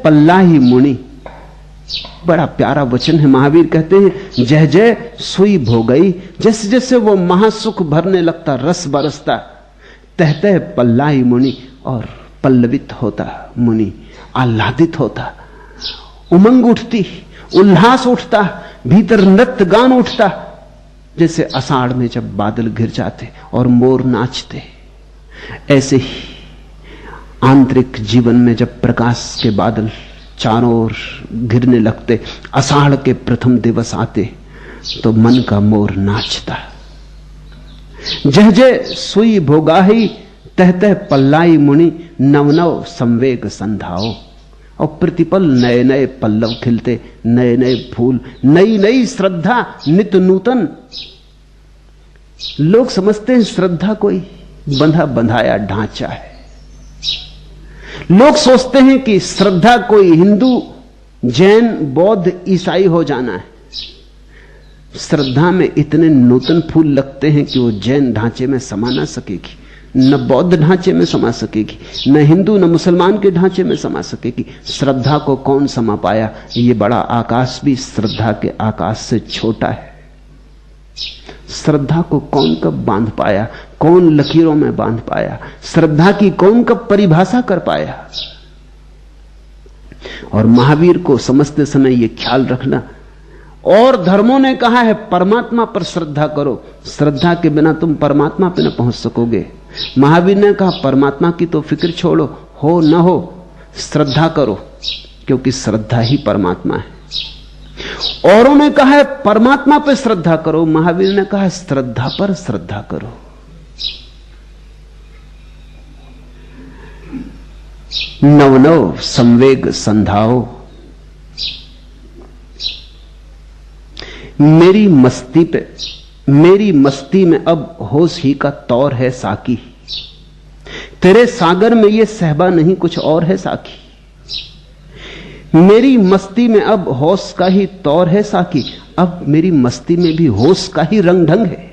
पल्लाही मुनि, बड़ा प्यारा वचन है। महावीर कहते हैं जय जय सुई भोगई, जैसे जैसे वो महासुख भरने लगता, रस बरसता, तह पल्लाही मुनि, और पल्लवित होता मुनि, आह्लादित होता, उमंग उठती, उल्लास उठता, भीतर नृत्य गान उठता, जैसे आषाढ़ में जब बादल घिर जाते और मोर नाचते। ऐसे ही आंतरिक जीवन में जब प्रकाश के बादल चारों ओर घिरने लगते, आषाढ़ के प्रथम दिवस आते, तो मन का मोर नाचता। जय जय सुई भोगाही, तह पल्लाई मुनि, नव नव संवेग संधाओ। और प्रतिपल नए नए पल्लव खिलते, नए नए फूल, नई नई श्रद्धा, नित नूतन। लोग समझते हैं श्रद्धा कोई बंधा बंधाया ढांचा है। लोग सोचते हैं कि श्रद्धा कोई हिंदू, जैन, बौद्ध, ईसाई हो जाना है। श्रद्धा में इतने नूतन फूल लगते हैं कि वो जैन ढांचे में समा ना सकेगी, न बौद्ध ढांचे में समा सकेगी, न हिंदू न मुसलमान के ढांचे में समा सकेगी। श्रद्धा को कौन समा पाया? ये बड़ा आकाश भी श्रद्धा के आकाश से छोटा है। श्रद्धा को कौन कब बांध पाया? कौन लकीरों में बांध पाया? श्रद्धा की कौन कब परिभाषा कर पाया? और महावीर को समझते समय यह ख्याल रखना, और धर्मों ने कहा है परमात्मा पर श्रद्धा करो, श्रद्धा के बिना तुम परमात्मा पे न पहुंच सकोगे। महावीर ने कहा परमात्मा की तो फिक्र छोड़ो, हो न हो श्रद्धा करो, क्योंकि श्रद्धा ही परमात्मा है। औरों ने कहा है परमात्मा पर श्रद्धा करो, महावीर ने कहा श्रद्धा पर श्रद्धा करो। नव नव संवेग संधाओ। मेरी मस्ती में अब होश ही का तौर है साकी, तेरे सागर में ये सहबा नहीं कुछ और है साकी। मेरी मस्ती में अब होश का ही तौर है साकी, अब मेरी मस्ती में भी होश का ही रंग ढंग है।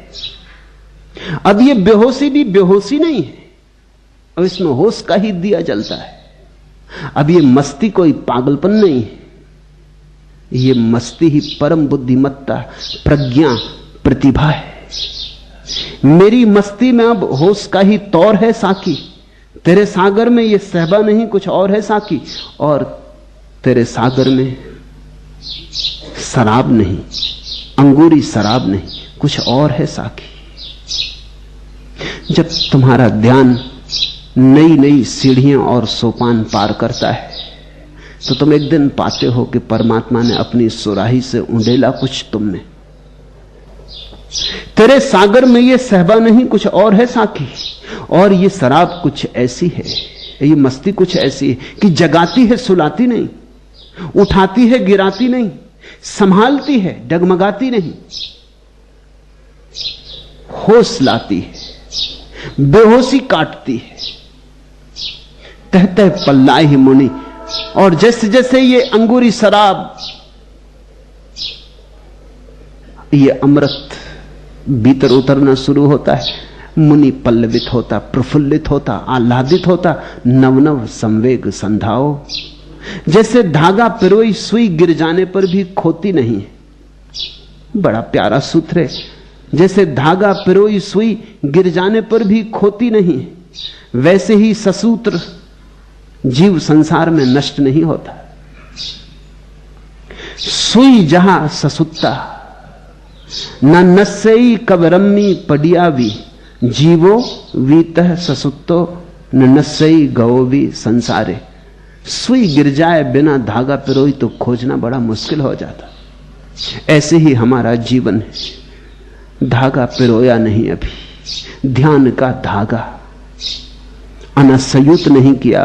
अब ये बेहोशी भी बेहोशी नहीं है, अब इसमें होश का ही दिया जलता है। अब ये मस्ती कोई पागलपन नहीं है, ये मस्ती ही परम बुद्धिमत्ता, प्रज्ञा, प्रतिभा है। मेरी मस्ती में अब होश का ही तौर है साकी, तेरे सागर में ये सहबा नहीं कुछ और है साकी। और तेरे सागर में शराब नहीं, अंगूरी शराब नहीं, कुछ और है साकी। जब तुम्हारा ध्यान नई नई सीढ़ियां और सोपान पार करता है, तो तुम एक दिन पाते हो कि परमात्मा ने अपनी सुराही से उंडेला कुछ तुमने। तेरे सागर में ये सहबा नहीं कुछ और है साकी, और ये शराब कुछ ऐसी है, ये मस्ती कुछ ऐसी है कि जगाती है सुलाती नहीं, उठाती है गिराती नहीं, संभालती है डगमगाती नहीं, होश लाती है, बेहोशी काटती है। तह पल्लाई मुनि। और जैसे जैसे ये अंगूरी शराब, ये अमृत भीतर उतरना शुरू होता है, मुनि पल्लवित होता, प्रफुल्लित होता, आह्लादित होता। नव नव संवेग संधाओ। जैसे धागा पिरोई सुई गिर जाने पर भी खोती नहीं है, बड़ा प्यारा सूत्र है। जैसे धागा पिरोई सुई गिर जाने पर भी खोती नहीं है, वैसे ही ससूत्र जीव संसार में नष्ट नहीं होता। सुई जहां ससुत्ता, न नस्सई कब रम्मी पडियावी, जीवो वीतः ससुत्तो न नस्सई गवोवी संसारे। सुई गिर जाए बिना धागा पिरोई तो खोजना बड़ा मुश्किल हो जाता। ऐसे ही हमारा जीवन है, धागा पिरोया नहीं, अभी ध्यान का धागा अनसयुत नहीं किया।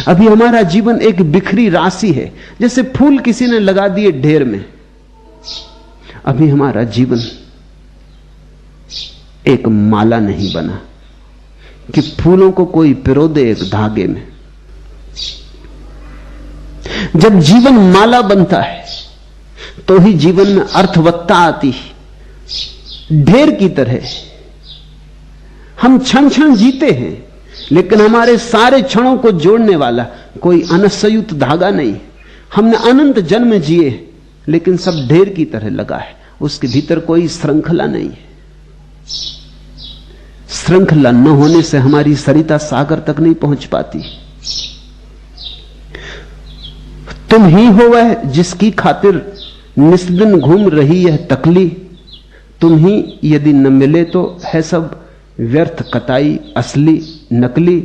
अभी हमारा जीवन एक बिखरी राशि है, जैसे फूल किसी ने लगा दिए ढेर में। अभी हमारा जीवन एक माला नहीं बना कि फूलों को कोई पिरो दे एक धागे में। जब जीवन माला बनता है तो ही जीवन में अर्थवत्ता आती है। ढेर की तरह हम क्षण क्षण जीते हैं, लेकिन हमारे सारे क्षणों को जोड़ने वाला कोई अनसयुत धागा नहीं। हमने अनंत जन्म जिए लेकिन सब ढेर की तरह लगा है, उसके भीतर कोई श्रृंखला नहीं है। श्रृंखला न होने से हमारी सरिता सागर तक नहीं पहुंच पाती। तुम ही हो वह जिसकी खातिर निस्दिन घूम रही है तकली, तुम ही यदि न मिले तो है सब व्यर्थ कताई असली नकली।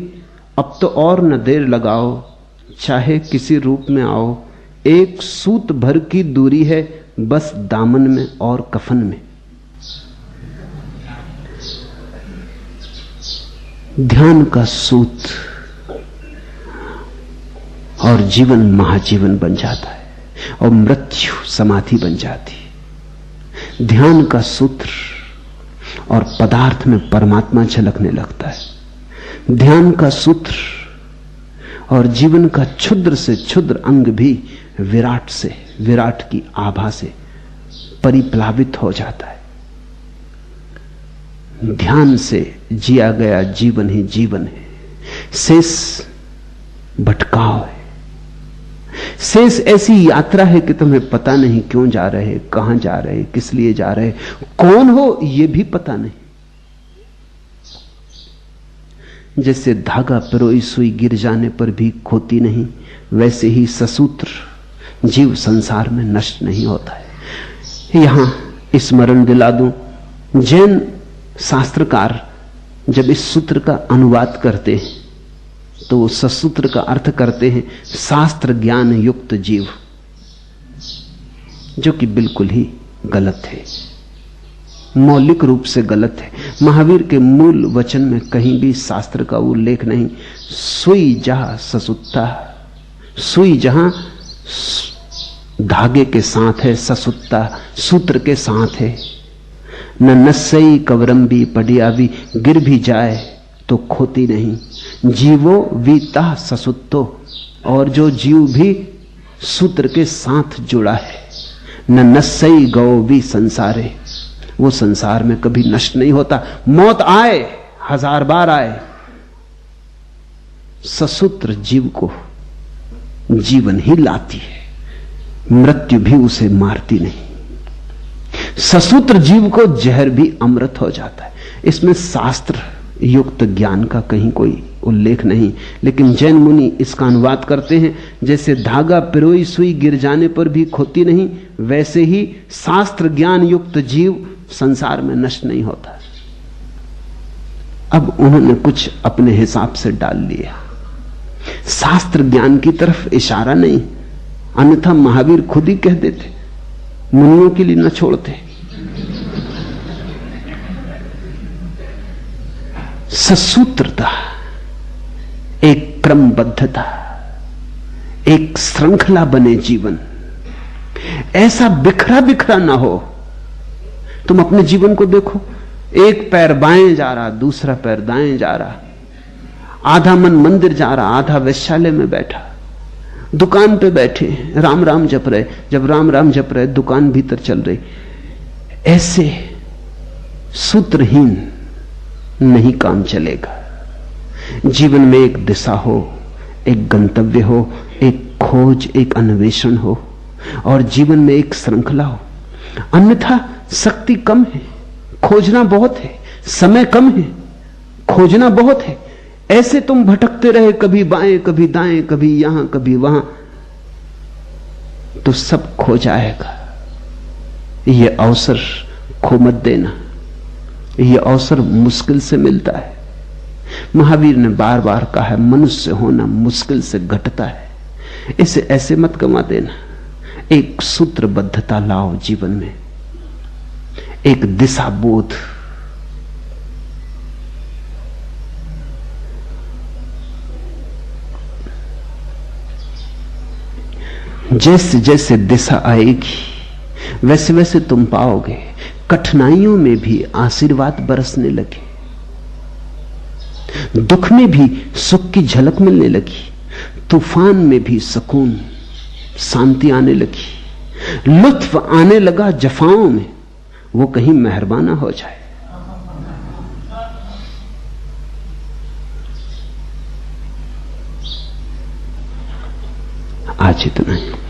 अब तो और न देर लगाओ, चाहे किसी रूप में आओ, एक सूत भर की दूरी है बस दामन में और कफन में। ध्यान का सूत और जीवन महाजीवन बन जाता है और मृत्यु समाधि बन जाती। ध्यान का सूत्र और पदार्थ में परमात्मा झलकने लगता है। ध्यान का सूत्र और जीवन का क्षुद्र से क्षुद्र अंग भी विराट से, विराट की आभा से परिप्लावित हो जाता है। ध्यान से जिया गया जीवन ही जीवन है, शेष भटकाव है। शेष ऐसी यात्रा है कि तुम्हें पता नहीं क्यों जा रहे, कहां जा रहे, किस लिए जा रहे, कौन हो यह भी पता नहीं। जैसे धागा पिरोई सुई गिर जाने पर भी खोती नहीं, वैसे ही ससूत्र जीव संसार में नष्ट नहीं होता है। यहां स्मरण दिला दूं, जैन शास्त्रकार जब इस सूत्र का अनुवाद करते हैं तो वो ससूत्र का अर्थ करते हैं शास्त्र ज्ञान युक्त जीव, जो कि बिल्कुल ही गलत है, मौलिक रूप से गलत है। महावीर के मूल वचन में कहीं भी शास्त्र का उल्लेख नहीं। सुई जहां ससुत्ता, सुई जहां धागे के साथ है, ससुत्ता सूत्र के साथ है। न नस्सई कवरंबी पडियावी, गिर भी जाए तो खोती नहीं। जीवो वीता ससुत्तो, और जो जीव भी सूत्र के साथ जुड़ा है। न नस्सई गौ भी संसारे, वो संसार में कभी नष्ट नहीं होता। मौत आए 1000 बार आए, ससूत्र जीव को जीवन ही लाती है, मृत्यु भी उसे मारती नहीं। ससूत्र जीव को जहर भी अमृत हो जाता है। इसमें शास्त्र युक्त ज्ञान का कहीं कोई उल्लेख नहीं, लेकिन जैन मुनि इसका अनुवाद करते हैं, जैसे धागा पिरोई सुई गिर जाने पर भी खोती नहीं, वैसे ही शास्त्र ज्ञान युक्त जीव संसार में नष्ट नहीं होता। अब उन्होंने कुछ अपने हिसाब से डाल लिया, शास्त्र ज्ञान की तरफ इशारा नहीं, अन्यथा महावीर खुद ही कह देते, मुनियों के लिए न छोड़ते। ससूत्रता, एक क्रमबद्धता, एक श्रृंखला बने जीवन, ऐसा बिखरा बिखरा ना हो। तुम अपने जीवन को देखो, एक पैर बाएं जा रहा, दूसरा पैर दाएं जा रहा, आधा मन मंदिर जा रहा, आधा वैश्यालय में बैठा, दुकान पे बैठे राम राम जप रहे, जब राम राम जप रहे दुकान भीतर चल रही। ऐसे सूत्रहीन नहीं काम चलेगा। जीवन में एक दिशा हो, एक गंतव्य हो, एक खोज, एक अन्वेषण हो, और जीवन में एक श्रृंखला हो। अन्यथा शक्ति कम है, खोजना बहुत है, समय कम है, खोजना बहुत है। ऐसे तुम भटकते रहे, कभी बाएं कभी दाएं, कभी यहां कभी वहां, तो सब खो जाएगा। यह अवसर खो मत देना, यह अवसर मुश्किल से मिलता है। महावीर ने बार बार कहा है, मनुष्य होना मुश्किल से घटता है, इसे ऐसे मत गंवा देना। एक सूत्रबद्धता लाओ जीवन में, एक दिशा बोध। जैसे जैसे दिशा आएगी वैसे वैसे तुम पाओगे कठिनाइयों में भी आशीर्वाद बरसने लगे, दुख में भी सुख की झलक मिलने लगी, तूफान में भी सुकून शांति आने लगी, लुत्फ आने लगा जफाओं में, वो कहीं मेहरबाना हो जाए। आज इतना ही।